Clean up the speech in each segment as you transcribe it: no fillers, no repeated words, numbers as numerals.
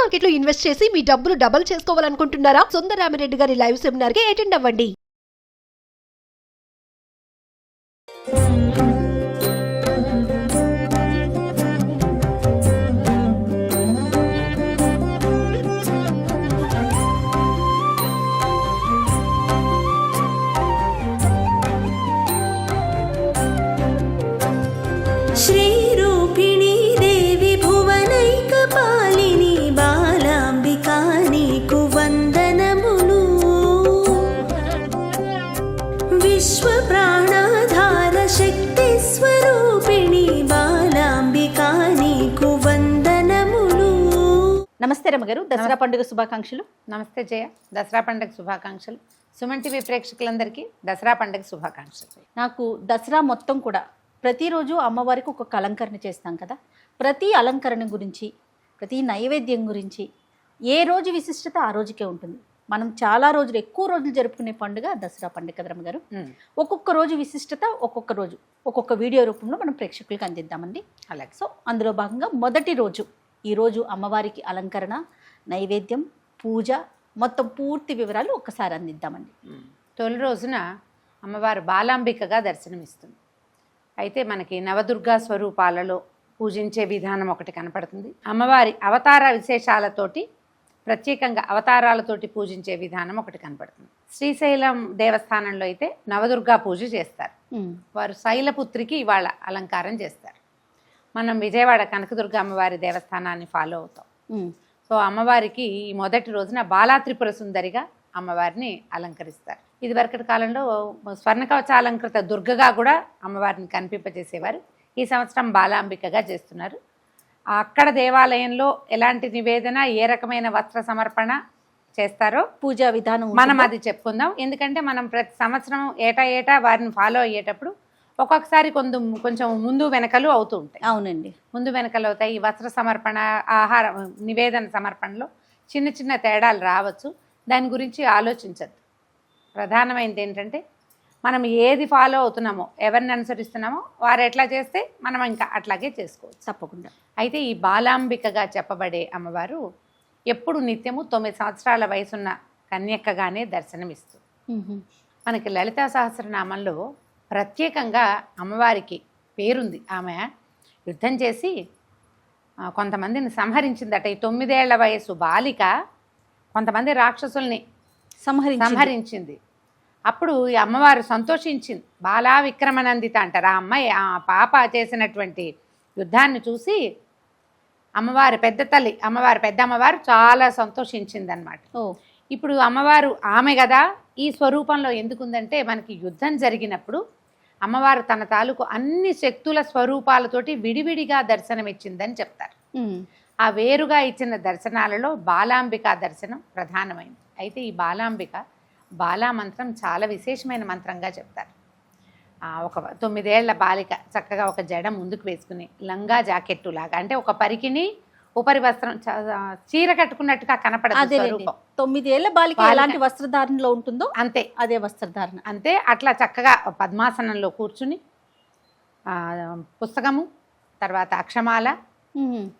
Market లో invest చేసి మీ డబ్బులు డబుల్ చేసుకోవాలనుకుంటున్నారా? సుందరరామిరెడ్డి గారి లైవ్ సెమినార్ కి అటెండ్ అవ్వండి. శ్రీరూపిణీ దేవి భువనైకపాలిని బాలాంబికా నీకు వందనములు. విశ్వ ప్రాణాధార శక్తి స్వరూపిణి బాలాంబికా నీకు వందనములు. నమస్తే రమ్మగారు, దసరా పండుగ శుభాకాంక్షలు. నమస్తే జయ, దసరా పండుగ శుభాకాంక్షలు. సుమన్ టీవీ ప్రేక్షకులందరికీ దసరా పండుగ శుభాకాంక్షలు. నాకు దసరా మొత్తం కూడా ప్రతిరోజు అమ్మవారికి ఒక అలంకరణ చేస్తాం కదా, ప్రతి అలంకరణ గురించి, ప్రతి నైవేద్యం గురించి ఏ రోజు విశిష్టత ఆ రోజుకే ఉంటుంది. మనం చాలా రోజులు, ఎక్కువ రోజులు జరుపుకునే పండుగ దసరా పండుగ కదా రమ్మగారు. ఒక్కొక్క రోజు విశిష్టత ఒక్కొక్క రోజు ఒక్కొక్క వీడియో రూపంలో మనం ప్రేక్షకులకు అందిద్దామండి. అలాగే సో అందులో భాగంగా మొదటి రోజు ఈరోజు అమ్మవారికి అలంకరణ, నైవేద్యం, పూజ మొత్తం పూర్తి వివరాలు ఒక్కసారి అందిద్దామండి. తొలి రోజున అమ్మవారు బాలాంబికగా దర్శనమిస్తుంది. అయితే మనకి నవదుర్గా స్వరూపాలలో పూజించే విధానం ఒకటి కనపడుతుంది. అమ్మవారి అవతార విశేషాలతోటి, ప్రత్యేకంగా అవతారాలతోటి పూజించే విధానం ఒకటి కనపడుతుంది. శ్రీశైలం దేవస్థానంలో అయితే నవదుర్గా పూజ చేస్తారు. వారు శైలపుత్రికి ఇవాళ అలంకారం చేస్తారు. మనం విజయవాడ కనకదుర్గ అమ్మవారి దేవస్థానాన్ని ఫాలో అవుతాం. సో అమ్మవారికి ఈ మొదటి రోజున బాలా త్రిపుర సుందరిగా అమ్మవారిని అలంకరిస్తారు. ఇది వరకటి కాలంలో స్వర్ణ కవచాలంకృత దుర్గగా కూడా అమ్మవారిని కనిపింపజేసేవారు. ఈ సంవత్సరం బాలాంబికగా చేస్తున్నారు. అక్కడ దేవాలయంలో ఎలాంటి నివేదన, ఏ రకమైన వస్త్ర సమర్పణ చేస్తారో పూజా విధానం మనం అది చెప్పుకుందాం. ఎందుకంటే మనం ప్రతి సంవత్సరం ఏటా వారిని ఫాలో అయ్యేటప్పుడు ఒక్కొక్కసారి కొంచెం ముందు వెనకలు అవుతూ ఉంటాయి. అవునండి, ముందు వెనకలు అవుతాయి. ఈ వస్త్ర సమర్పణ, ఆహార నివేదన సమర్పణలో చిన్న చిన్న తేడాలు రావచ్చు. దాని గురించి ఆలోచించద్దు. ప్రధానమైనది ఏంటంటే మనం ఏది ఫాలో అవుతున్నామో, ఎవరిని అనుసరిస్తున్నామో వారు ఎట్లా చేస్తే మనం ఇంకా అట్లాగే చేసుకోవచ్చు తప్పకుండా. అయితే ఈ బాలాంబికగా చెప్పబడే అమ్మవారు ఎప్పుడు నిత్యము 9 సంవత్సరాల వయసున్న కన్యకగానే దర్శనమిస్తుంది. మనకి లలితా సహస్రనామంలో ప్రత్యేకంగా అమ్మవారికి పేరుంది. ఆమె యుద్ధం చేసి కొంతమందిని సంహరించిందట. ఈ 9 ఏళ్ల వయసు బాలిక కొంతమంది రాక్షసుల్ని సంహరించింది. అప్పుడు ఈ అమ్మవారు సంతోషించింది. బాలా విక్రమనందిత అంటారు. ఆ అమ్మాయి, ఆ పాప చేసినటువంటి యుద్ధాన్ని చూసి అమ్మవారి పెద్ద తల్లి, అమ్మవారి పెద్ద అమ్మవారు చాలా సంతోషించింది అనమాట. ఇప్పుడు అమ్మవారు ఆమె కదా ఈ స్వరూపంలో ఎందుకుందంటే, మనకి యుద్ధం జరిగినప్పుడు అమ్మవారు తన తాలూకు అన్ని శక్తుల స్వరూపాలతోటి విడివిడిగా దర్శనమిచ్చిందని చెప్తారు. ఆ వేరుగా ఇచ్చిన దర్శనాలలో బాలాంబిక దర్శనం ప్రధానమైంది. అయితే ఈ బాలా మంత్రం చాలా విశేషమైన మంత్రంగా చెప్తారు. ఒక 9 ఏళ్ల బాలిక చక్కగా ఒక జడ ముందుకు వేసుకుని లంగా జాకెట్టు లాగా, అంటే ఒక పరికిని ఉపరి వస్త్రం చీర కట్టుకున్నట్టుగా కనపడదు. 9 ఏళ్ల బాలిక ఎలాంటి వస్త్రధారణలో ఉంటుందో అంతే, అదే వస్త్రధారణ అంతే. అట్లా చక్కగా పద్మాసనంలో కూర్చుని పుస్తకము, తర్వాత అక్షమాల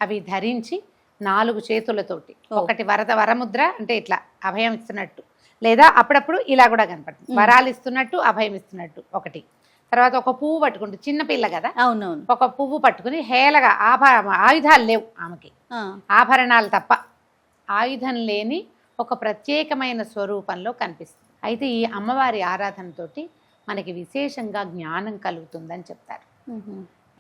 అవి ధరించి 4 చేతులతోటి, ఒకటి వరముద్ర అంటే ఇట్లా అభయం ఇస్తున్నట్టు, లేదా అప్పుడప్పుడు ఇలా కూడా కనపడుతుంది, వరాలు ఇస్తున్నట్టు అభయం ఇస్తున్నట్టు ఒకటి. తర్వాత ఒక పువ్వు పట్టుకుంటూ, చిన్నపిల్ల కదా, అవునవును, ఒక పువ్వు పట్టుకుని హేళగా ఆయుధాలు లేవు ఆమెకి, ఆభరణాలు తప్ప ఆయుధం లేని ఒక ప్రత్యేకమైన స్వరూపంలో కనిపిస్తుంది. అయితే ఈ అమ్మవారి ఆరాధనతోటి మనకి విశేషంగా జ్ఞానం కలుగుతుందని చెప్తారు.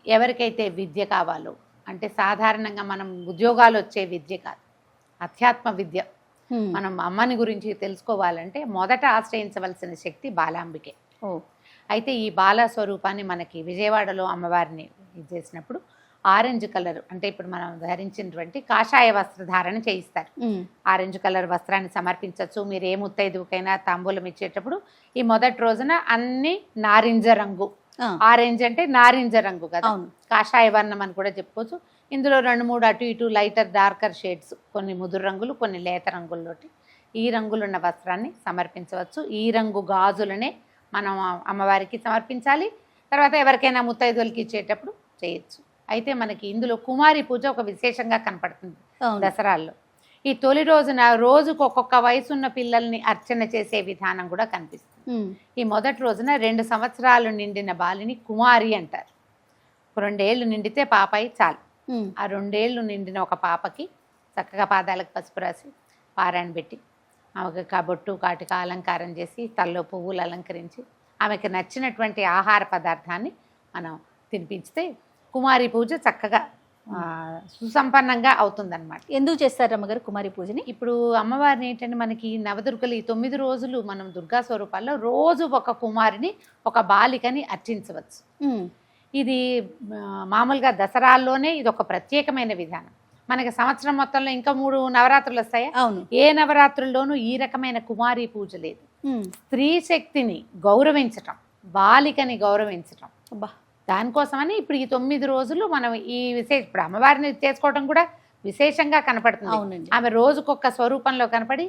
ఎవరికైతే విద్య కావాలో, అంటే సాధారణంగా మనం ఉద్యోగాలు వచ్చే విద్య కాదు, అధ్యాత్మ విద్య, మనం అమ్మని గురించి తెలుసుకోవాలంటే మొదట ఆశ్రయించవలసిన శక్తి బాలాంబికే. అయితే ఈ బాలా స్వరూపాన్ని మనకి విజయవాడలో అమ్మవారిని చేసినప్పుడు ఆరెంజ్ కలర్, అంటే ఇప్పుడు మనం ధరించినటువంటి కాషాయ వస్త్రధారణ చేయిస్తారు. ఆరెంజ్ కలర్ వస్త్రాన్ని సమర్పించవచ్చు. మీరు ఏ ముత్తైదుకైనా తాంబూలం ఇచ్చేటప్పుడు ఈ మొదటి రోజున అన్ని నారింజ రంగు, ఆరెంజ్ అంటే నారింజ రంగు కదా, కాషాయ వర్ణం అని కూడా చెప్పుకోవచ్చు. ఇందులో 2-3 అటు ఇటు లైటర్ డార్కర్ షేడ్స్, కొన్ని ముదురు రంగులు, కొన్ని లేత రంగుల్లోటి ఈ రంగులున్న వస్త్రాన్ని సమర్పించవచ్చు. ఈ రంగు గాజులనే మనం అమ్మవారికి సమర్పించాలి. తర్వాత ఎవరికైనా ముత్తైదువులకి ఇచ్చేటప్పుడు చేయొచ్చు. అయితే మనకి ఇందులో కుమారి పూజ ఒక విశేషంగా కనపడుతుంది దసరాల్లో. ఈ తొలి రోజున రోజుకు ఒక్కొక్క వయసున్న పిల్లల్ని అర్చన చేసే విధానం కూడా కనిపిస్తుంది. ఈ మొదటి రోజున 2 సంవత్సరాలు నిండిన బాలిని కుమారి అంటారు. 2 ఏళ్ళు నిండితే పాపాయి చాలు. ఆ 2 ఏళ్ళు నిండిన ఒక పాపకి చక్కగా పాదాలకు పసుపు రాసి పారాయణ పెట్టి ఆమెకు బొట్టు కాటిక అలంకారం చేసి తల్లో పువ్వులు అలంకరించి ఆమెకు నచ్చినటువంటి ఆహార పదార్థాన్ని మనం తినిపించితే కుమారి పూజ చక్కగా సుసంపన్నంగా అవుతుందన్నమాట. ఎందుకు చేస్తారు అమ్మగారు కుమారి పూజని? ఇప్పుడు అమ్మవారిని ఏంటంటే మనకి నవదుర్గలు ఈ 9 రోజులు మనం దుర్గా స్వరూపాల్లో రోజు ఒక కుమారిని ఒక బాలికని అర్చించవచ్చు. ఇది మామూలుగా దసరాల్లోనే ఇది ఒక ప్రత్యేకమైన విధానం. మనకి సంవత్సరం మొత్తంలో ఇంకా 3 నవరాత్రులు వస్తాయా? అవును. ఏ నవరాత్రుల్లోనూ ఈ రకమైన కుమారి పూజ లేదు. స్త్రీ శక్తిని గౌరవించటం, బాలికని గౌరవించటం, దానికోసమని ఇప్పుడు ఈ 9 రోజులు మనం ఈ ఇప్పుడు అమ్మవారిని చేసుకోవడం కూడా విశేషంగా కనపడుతుంది. ఆమె రోజుకొక స్వరూపంలో కనపడి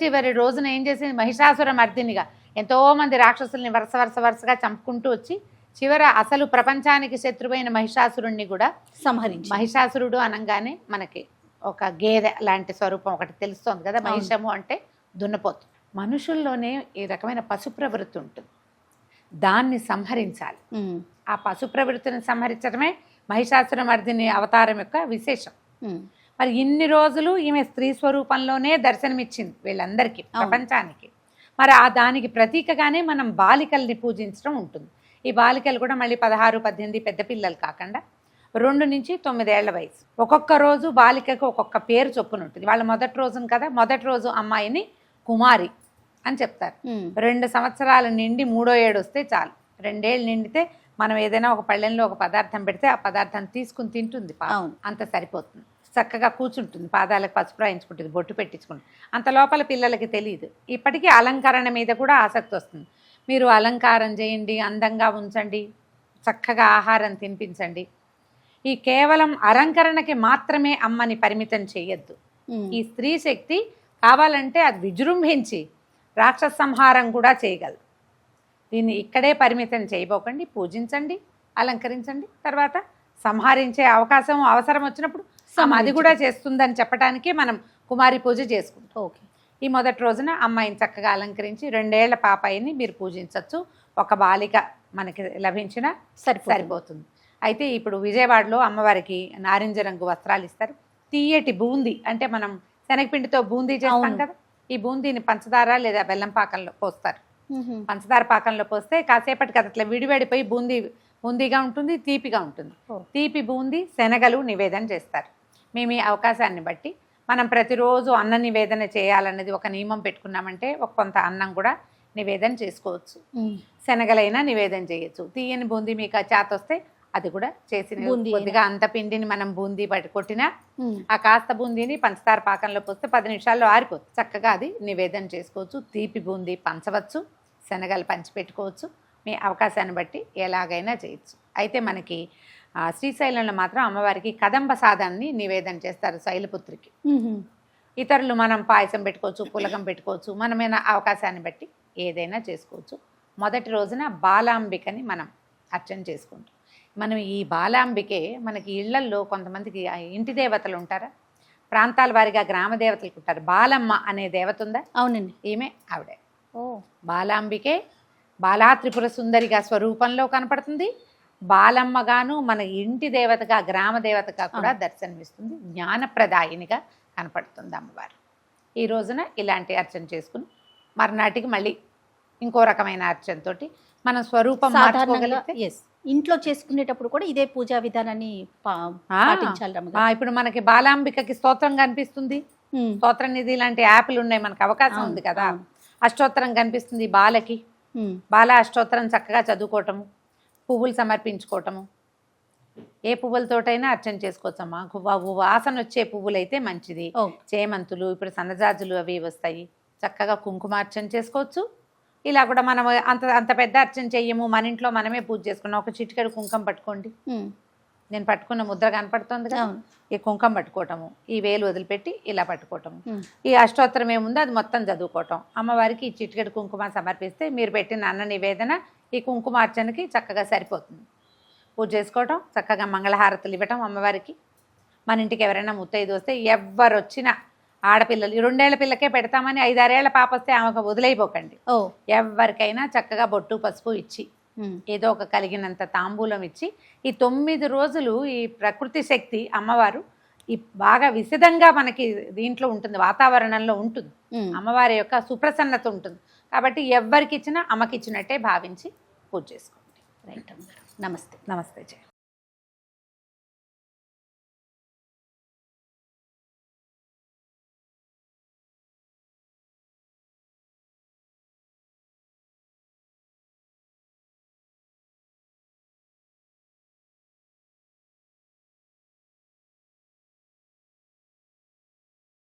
చివరి రోజున ఏం చేసింది, మహిషాసుర మర్దినిగా ఎంతో మంది రాక్షసుల్ని వరుసగా చంపుకుంటూ వచ్చి చివర అసలు ప్రపంచానికి శత్రువైన మహిషాసురుణ్ణి కూడా సంహరించి. మహిషాసురుడు అనగానే మనకి ఒక గేదె లాంటి స్వరూపం ఒకటి తెలుస్తోంది కదా. మహిషము అంటే దున్నపోతు. మనుషుల్లోనే ఈ రకమైన పశు ప్రవృత్తి ఉంటుంది, దాన్ని సంహరించాలి. ఆ పశు ప్రవృత్తిని సంహరించడమే మహిషాసుర మర్దిని అవతారం యొక్క విశేషం. మరి ఇన్ని రోజులు ఈమె స్త్రీ స్వరూపంలోనే దర్శనమిచ్చింది వీళ్ళందరికీ, ప్రపంచానికి. మరి దానికి ప్రతీకగానే మనం బాలికల్ని పూజించడం ఉంటుంది. ఈ బాలికలు కూడా మళ్ళీ 16, 18 పెద్ద పిల్లలు కాకుండా 2 నుంచి 9 ఏళ్ల వయసు. ఒక్కొక్క రోజు బాలికకు ఒక్కొక్క పేరు చొప్పున ఉంటుంది. వాళ్ళ మొదటి రోజున కదా, మొదటి రోజు అమ్మాయిని కుమారి అని చెప్తారు. 2 సంవత్సరాలు నిండి 3వ ఏడు వస్తే చాలు. 2 ఏళ్ళు నిండితే మనం ఏదైనా ఒక పళ్ళెంలో ఒక పదార్థం పెడితే ఆ పదార్థాన్ని తీసుకుని తింటుంది. అంత సరిపోతుంది. చక్కగా కూర్చుంటుంది, పాదాలకు పసుపు రాయించుకుంటుంది, బొట్టు పెట్టించుకుంటుంది. అంత లోపల పిల్లలకి తెలియదు. ఇప్పటికీ అలంకరణ మీద కూడా ఆసక్తి వస్తుంది. మీరు అలంకారం చేయండి, అందంగా ఉంచండి, చక్కగా ఆహారం తినిపించండి. ఈ కేవలం అలంకరణకి మాత్రమే అమ్మని పరిమితం చేయొద్దు. ఈ స్త్రీ శక్తి కావాలంటే అది విజృంభించి రాక్షస సంహారం కూడా చేయగలదు. దీన్ని ఇక్కడే పరిమితం చేయబోకండి, పూజించండి, అలంకరించండి. తర్వాత సంహరించే అవసరం వచ్చినప్పుడు అది కూడా చేస్తుందని చెప్పడానికి మనం కుమారి పూజ చేసుకుంటాం. ఓకే. ఈ మొదటి రోజున అమ్మాయిని చక్కగా అలంకరించి 2 ఏళ్ల పాపాయిని మీరు పూజించవచ్చు. ఒక బాలిక మనకి లభించిన సరిపోతుంది. అయితే ఇప్పుడు విజయవాడలో అమ్మవారికి నారింజ రంగు వస్త్రాలు ఇస్తారు. తీయటి బూందీ, అంటే మనం శనగపిండితో బూందీ చేస్తాం కదా, ఈ బూందీని పంచదార లేదా బెల్లం పాకంలో పోస్తారు. పంచదార పాకంలో పోస్తే కాసేపటికి అది అట్లా విడివడిపోయి బూందీగా ఉంటుంది, తీపిగా ఉంటుంది. తీపి బూందీ శనగలు నివేదన చేస్తారు. మేము ఈ అవకాశాన్ని బట్టి మనం ప్రతిరోజు అన్న నివేదన చేయాలన్నది ఒక నియమం పెట్టుకున్నామంటే ఒక కొంత అన్నం కూడా నివేదన చేసుకోవచ్చు. శనగలైనా నివేదన చేయొచ్చు. తీయని బూందీ మీకు చేత వస్తే అది కూడా చేసి కొద్దిగా అంత పిండిని మనం బూందీ కొట్టినా ఆ కాస్త బూందీని పంచదార పాకంలో పోస్తే 10 నిమిషాల్లో ఆరిపోతుంది. చక్కగా అది నివేదన చేసుకోవచ్చు. తీపి బూందీ పంచవచ్చు, శనగలు పంచిపెట్టుకోవచ్చు. మీ అవకాశాన్ని బట్టి ఎలాగైనా చేయొచ్చు. అయితే మనకి శ్రీశైలంలో మాత్రం అమ్మవారికి కదంబ సాదాన్ని నివేదన చేస్తారు, శైలపుత్రికి. ఇతరులు మనం పాయసం పెట్టుకోవచ్చు, పులగం పెట్టుకోవచ్చు, మనమైన అవకాశాన్ని బట్టి ఏదైనా చేసుకోవచ్చు. మొదటి రోజున బాలాంబికని మనం అర్చన చేసుకుంటాం. మనం ఈ బాలాంబికే మనకి ఇళ్లల్లో కొంతమందికి ఇంటి దేవతలు ఉంటారా, ప్రాంతాల వారిగా గ్రామ దేవతలు ఉంటారు. బాలమ్మ అనే దేవత ఉందా? అవునండి, ఈమె ఆవిడే. బాలాంబికే బాలా త్రిపుర సుందరిగా స్వరూపంలో కనపడుతుంది. బాలమ్మగాను మన ఇంటి దేవతగా, గ్రామ దేవతగా కూడా దర్శనమిస్తుంది. జ్ఞానప్రదాయినిగా కనపడుతుంది అమ్మవారు. ఈ రోజున ఇలాంటి అర్చన చేసుకుని మర్నాటికి మళ్ళీ ఇంకో రకమైన అర్చనతోటి మనం స్వరూపం మార్చుకోగలిగితే. ఇంట్లో చేసుకునేటప్పుడు కూడా ఇదే పూజా విధానాన్ని పాటించాలి. ఇప్పుడు మనకి బాలాంబికకి స్తోత్రం కనిపిస్తుంది, స్తోత్ర నిధి లాంటి యాప్లు ఉన్నాయి, మనకు అవకాశం ఉంది కదా. అష్టోత్తరం కనిపిస్తుంది బాలకి, బాల అష్టోత్తరం చక్కగా చదువుకోవటము, పువ్వులు సమర్పించుకోవటము. ఏ పువ్వులతోటైనా అర్చన చేసుకోవచ్చమ్మా. వాసన వచ్చే పువ్వులైతే మంచిది. చేమంతులు, ఇప్పుడు సన్నజాజులు అవి వస్తాయి. చక్కగా కుంకుమార్చన చేసుకోవచ్చు. ఇలా కూడా మనం అంత పెద్ద అర్చన చెయ్యము, మన ఇంట్లో మనమే పూజ చేసుకున్నాం. ఒక చిటికెడు కుంకం పట్టుకోండి. నేను పట్టుకున్న ముద్ర కనపడుతుంది కదా, ఈ కుంకం పట్టుకోవటము, ఈ వేలు వదిలిపెట్టి ఇలా పట్టుకోవటము. ఈ అష్టోత్తరం ఏముందో అది మొత్తం చదువుకోవటం. అమ్మవారికి ఈ చిటికెడు కుంకుమ సమర్పిస్తే మీరు పెట్టిన అన్న నివేదన ఈ కుంకుమార్చనకి చక్కగా సరిపోతుంది. పూజ చేసుకోవటం, చక్కగా మంగళహారతులు ఇవ్వటం అమ్మవారికి. మన ఇంటికి ఎవరైనా ముత్తైదు వస్తే ఎవ్వరు వచ్చినా ఆడపిల్లలు ఈ 2 ఏళ్ల పిల్లకే పెడతామని 5-6 ఏళ్ల పాప వస్తే ఆమెకు వదిలేయిపోకండి. ఓ ఎవరికైనా చక్కగా బొట్టు పసుపు ఇచ్చి ఏదో ఒక కలిగినంత తాంబూలం ఇచ్చి ఈ 9 రోజులు ఈ ప్రకృతి శక్తి అమ్మవారు ఈ బాగా విశదంగా మనకి దీంట్లో ఉంటుంది, వాతావరణంలో ఉంటుంది. అమ్మవారి యొక్క సుప్రసన్నత ఉంటుంది. కాబట్టి ఎవరికి ఇచ్చినా అమ్మకి ఇచ్చినట్టే భావించి పూజ చేసుకోండి. రైట్ అమ్మగారు, నమస్తే. నమస్తే జయ.